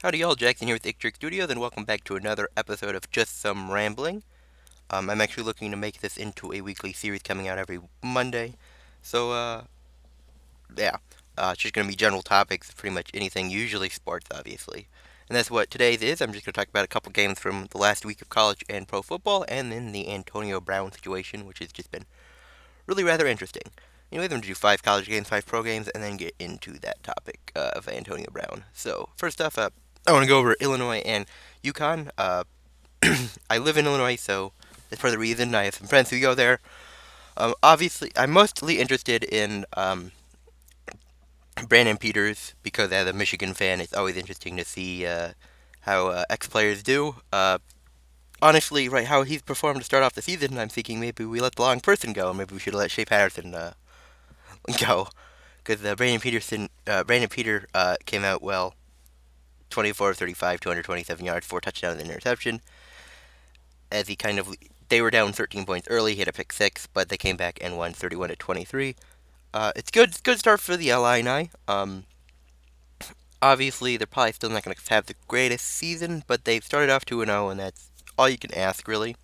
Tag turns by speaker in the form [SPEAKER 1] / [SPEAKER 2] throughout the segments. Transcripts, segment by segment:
[SPEAKER 1] Howdy y'all, Jackson here with Ictric Studios, and welcome back to another episode of Just Some Rambling. I'm actually looking to make this into a weekly series coming out every Monday. So, yeah, it's just going to be general topics, pretty much anything, usually sports, obviously. And that's what today's is. I'm just going to talk about a couple games from the last week of college and pro football, and then the Antonio Brown situation, which has just been really rather interesting. Anyways, I'm going to do 5 college games, 5 pro games, and then get into that topic of Antonio Brown. So, first off, I want to go over Illinois and UConn. I live in Illinois, so that's part of the reason. I have some friends who go there. Obviously, I'm mostly interested in Brandon Peters because as a Michigan fan, it's always interesting to see how ex-players do. Honestly, right, how he's performed to start off the season, I'm thinking maybe we let the wrong person go. Maybe we should let Shea Patterson go. Because Brandon Peter came out well, 24 of 35, 227 yards, 4 touchdowns and an interception. As he kind of they were down 13 points early, he had a pick six, but they came back and won 31 to 23. It's good start for the Illini. Obviously they're probably still not going to have the greatest season, but they've started off 2-0, and that's all you can ask really.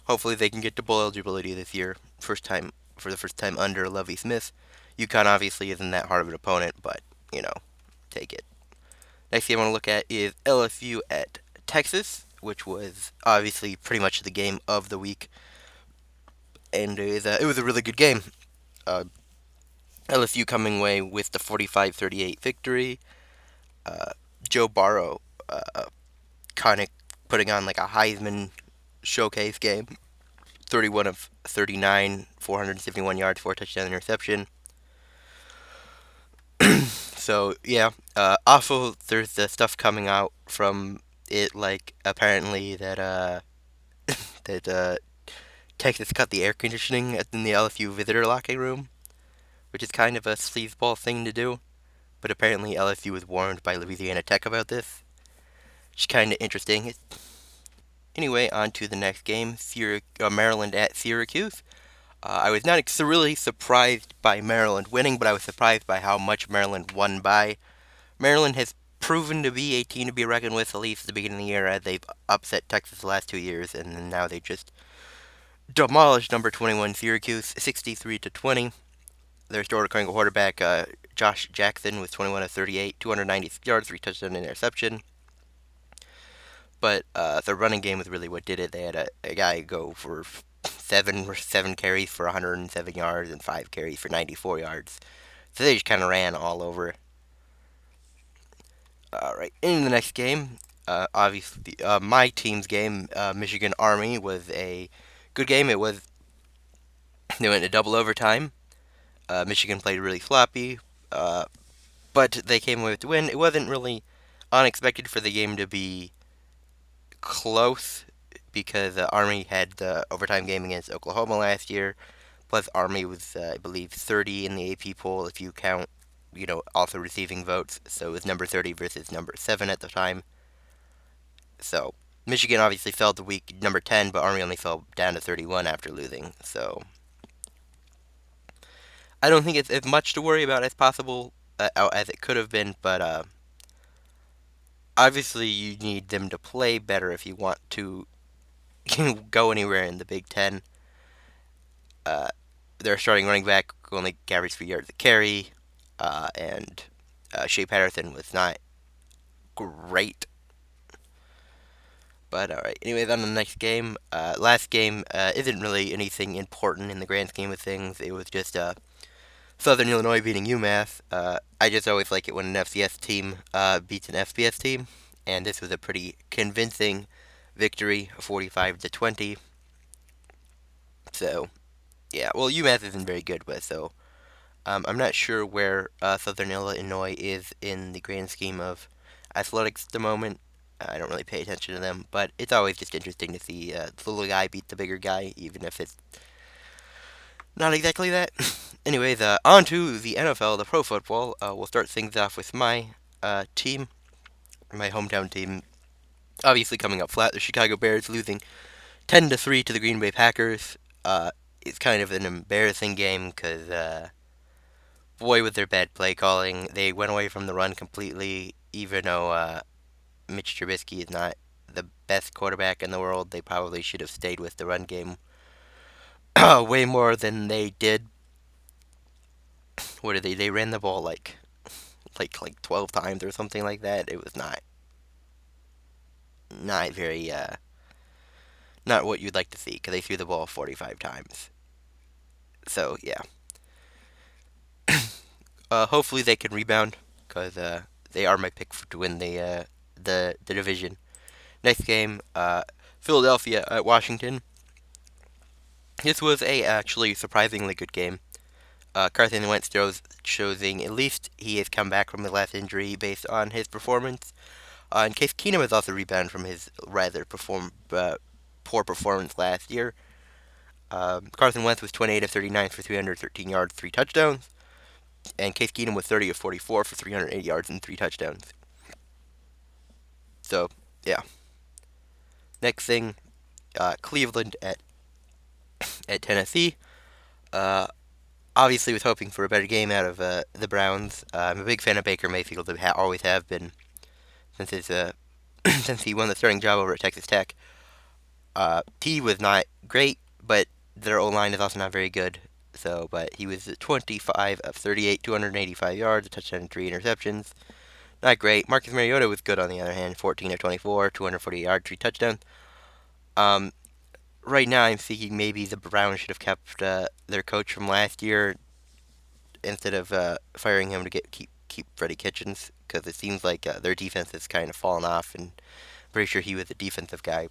[SPEAKER 1] Hopefully they can get to bowl eligibility this year, for the first time under Lovie Smith. UConn obviously isn't that hard of an opponent, but you know, take it. Next game I want to look at is LSU at Texas, which was obviously pretty much the game of the week, and it was a really good game. Uh, LSU coming away with the 45-38 victory. Uh, Joe Burrow kind of putting on like a Heisman showcase game. 31 of 39, 471 yards, 4 touchdowns, interception. So yeah, also there's the stuff coming out from it, like apparently that Texas cut the air conditioning in the LSU visitor locker room, which is kind of a sleazeball thing to do. But apparently LSU was warned by Louisiana Tech about this. It's kind of interesting. Anyway, on to the next game, Maryland at Syracuse. I was not really surprised by Maryland winning, but I was surprised by how much Maryland won by. Maryland has proven to be a team to be reckoned with, at least at the beginning of the year, as they've upset Texas the last 2 years, and now they just demolished number 21 Syracuse 63 to 20. Their starting quarterback, Josh Jackson, was 21 of 38, 290 yards, 3 touchdowns, and interception. But the running game was really what did it. They had a guy go for seven carries for 107 yards and 5 carries for 94 yards. So they just kind of ran all over. All right, in the next game, obviously my team's game, Michigan Army, was a good game. They went to double overtime. Michigan played really sloppy, uh, but they came away with the win. It wasn't really unexpected for the game to be close because Army had the overtime game against Oklahoma last year. Plus, Army was, I believe, 30 in the AP poll if you count, also receiving votes. So it was number 30 versus number 7 at the time. So Michigan obviously fell to week number 10, but Army only fell down to 31 after losing. So I don't think it's as much to worry about as possible as it could have been, but obviously you need them to play better if you want to go anywhere in the Big Ten. Uh, their starting running back only averaged 3 yards a carry, and Shea Patterson was not great. But alright, anyways, on the next game. Last game isn't really anything important in the grand scheme of things. It was just Southern Illinois beating UMass. I just always like it when an FCS team beats an FBS team, and this was a pretty convincing victory, 45 to 20. So yeah, well, UMass isn't very good, but so I'm not sure where Southern Illinois is in the grand scheme of athletics at the moment. I don't really pay attention to them, but it's always just interesting to see the little guy beat the bigger guy, even if it's not exactly that. Anyways, on to the NFL, the pro football. We'll start things off with my team, my hometown team. Obviously, coming up flat, the Chicago Bears losing 10-3 to the Green Bay Packers. It's kind of an embarrassing game because boy, with their bad play calling, they went away from the run completely. Even though Mitch Trubisky is not the best quarterback in the world. They probably should have stayed with the run game way more than they did. What did they? They ran the ball like 12 times or something like that. It was not very not what you'd like to see because they threw the ball 45 times. So yeah, hopefully they can rebound because they are my pick to win the division. Next game, Philadelphia at Washington. This was a actually surprisingly good game. Carson Wentz showing at least he has come back from the last injury based on his performance. And Case Keenum has also rebounded from his rather poor performance last year. Carson Wentz was 28 of 39 for 313 yards, 3 touchdowns. And Case Keenum was 30 of 44 for 380 yards and 3 touchdowns. So, yeah. Next thing, Cleveland at Tennessee. Uh, Obviously, was hoping for a better game out of the Browns. I'm a big fan of Baker Mayfield. Always have been since his since he won the starting job over at Texas Tech. T was not great, but their O line is also not very good. So, but he was 25 of 38, 285 yards, a touchdown, and 3 interceptions. Not great. Marcus Mariota was good on the other hand, 14 of 24, 240 yards, 3 touchdowns. Um, right now, I'm thinking maybe the Browns should have kept their coach from last year instead of firing him to keep Freddie Kitchens because it seems like their defense has kind of fallen off, and I'm pretty sure he was a defensive guy,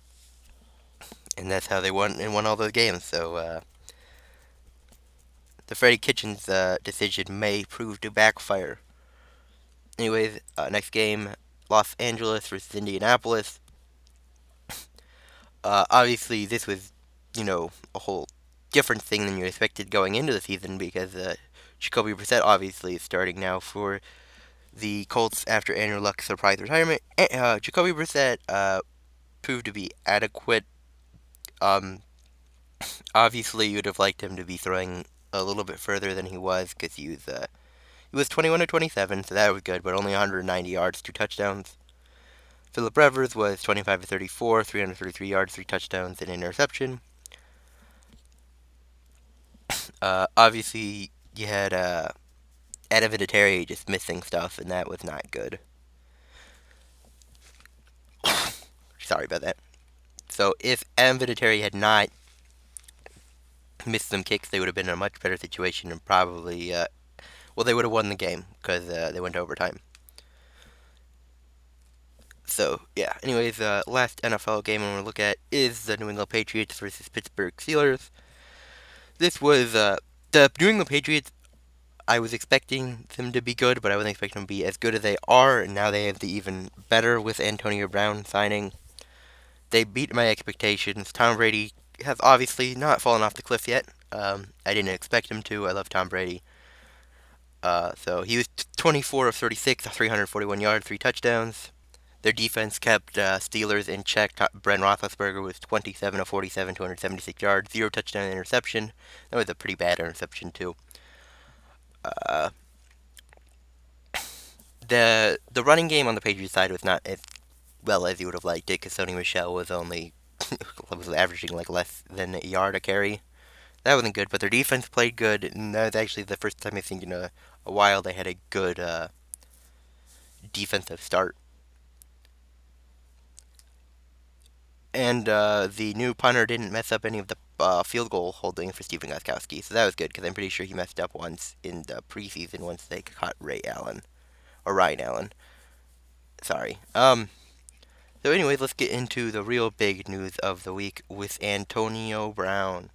[SPEAKER 1] and that's how they won all those games. So the Freddie Kitchens decision may prove to backfire. Anyways, next game, Los Angeles versus Indianapolis. Obviously, this was, a whole different thing than you expected going into the season because Jacoby Brissett obviously is starting now for the Colts after Andrew Luck's surprise retirement. Jacoby Brissett proved to be adequate. Um, Obviously, you'd have liked him to be throwing a little bit further than he was because he was 21 to 27, so that was good, but only 190 yards, 2 touchdowns. Philip Rivers was 25 to 34, 333 yards, 3 touchdowns, and an interception. Obviously, you had Adam Vinatieri just missing stuff, and that was not good. Sorry about that. So if Adam Vinatieri had not missed some kicks, they would have been in a much better situation and probably, they would have won the game because they went to overtime. So, yeah. Anyways, last NFL game I'm going to look at is the New England Patriots versus Pittsburgh Steelers. This was the New England Patriots. I was expecting them to be good, but I wasn't expecting them to be as good as they are, and now they have the even better with Antonio Brown signing. They beat my expectations. Tom Brady has obviously not fallen off the cliff yet. I didn't expect him to. I love Tom Brady. So he was 24 of 36, 341 yards, 3 touchdowns. Their defense kept Steelers in check. Brent Roethlisberger was 27 of 47, 276 yards, 0 touchdown interception. That was a pretty bad interception, too. Uh, the running game on the Patriots side was not as well as you would have liked it because Sony Michel was only was averaging like less than a yard a carry. That wasn't good, but their defense played good, and that was actually the first time I think in a while they had a good defensive start. And the new punter didn't mess up any of the field goal holding for Stephen Gostkowski, so that was good because I'm pretty sure he messed up once in the preseason once they caught Ray Allen or Ryan Allen. Sorry. So, anyways, let's get into the real big news of the week with Antonio Brown.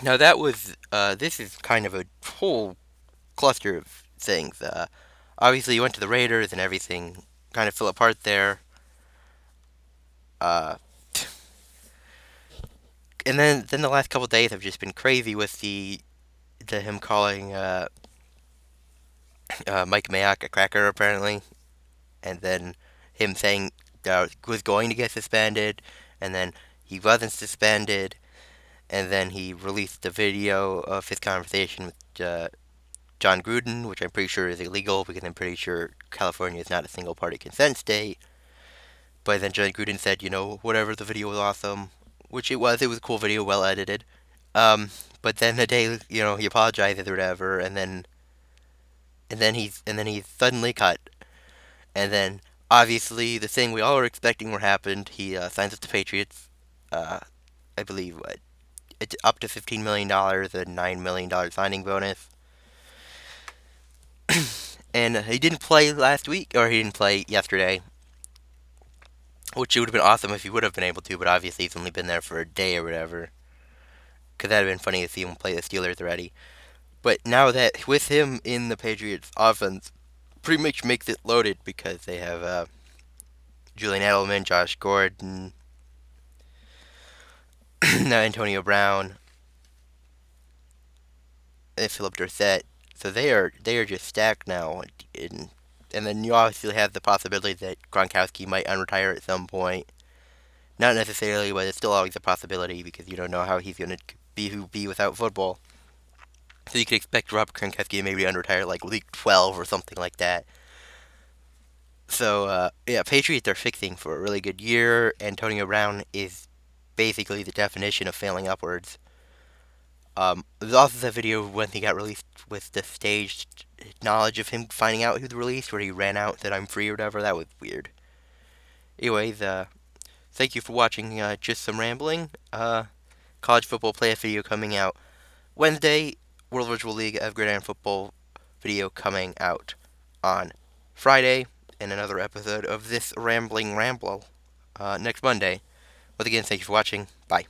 [SPEAKER 1] Now that was this is kind of a whole cluster of things. Obviously, you went to the Raiders and everything kind of fell apart there. Uh, and then the last couple of days have just been crazy with the him calling Mike Mayock a cracker apparently, and then him saying was going to get suspended, and then he wasn't suspended, and then he released the video of his conversation John Gruden, which I'm pretty sure is illegal because I'm pretty sure California is not a single party consent state. But then John Gruden said, whatever, the video was awesome, which it was. It was a cool video, well edited. Um, but then a day, he apologizes or whatever, and then he's suddenly cut. And then obviously the thing we all were expecting were happened. He signs with the Patriots. Uh, I believe what it's up to $15 million, a $9 million signing bonus. And he didn't play last week, or he didn't play yesterday, which would have been awesome if he would have been able to. But obviously he's only been there for a day or whatever. Because that'd have been funny to see him play the Steelers already. But now that with him in the Patriots offense, pretty much makes it loaded because they have Julian Edelman, Josh Gordon, now Antonio Brown, and Philip Dorsett. So they are just stacked now, and then you obviously have the possibility that Gronkowski might unretire at some point. Not necessarily, but it's still always a possibility because you don't know how he's going to be without football. So you could expect Rob Gronkowski to maybe unretire like week 12 or something like that. So yeah, Patriots are fixing for a really good year. Antonio Brown is basically the definition of failing upwards. There's also the video when he got released with the staged knowledge of him finding out he was released, where he ran out, said "I'm free" or whatever. That was weird. Anyways, thank you for watching. Just some rambling. College football playoff video coming out Wednesday. World Virtual League of Gridiron Football video coming out on Friday, and another episode of this rambling ramble next Monday. Once again, thank you for watching. Bye.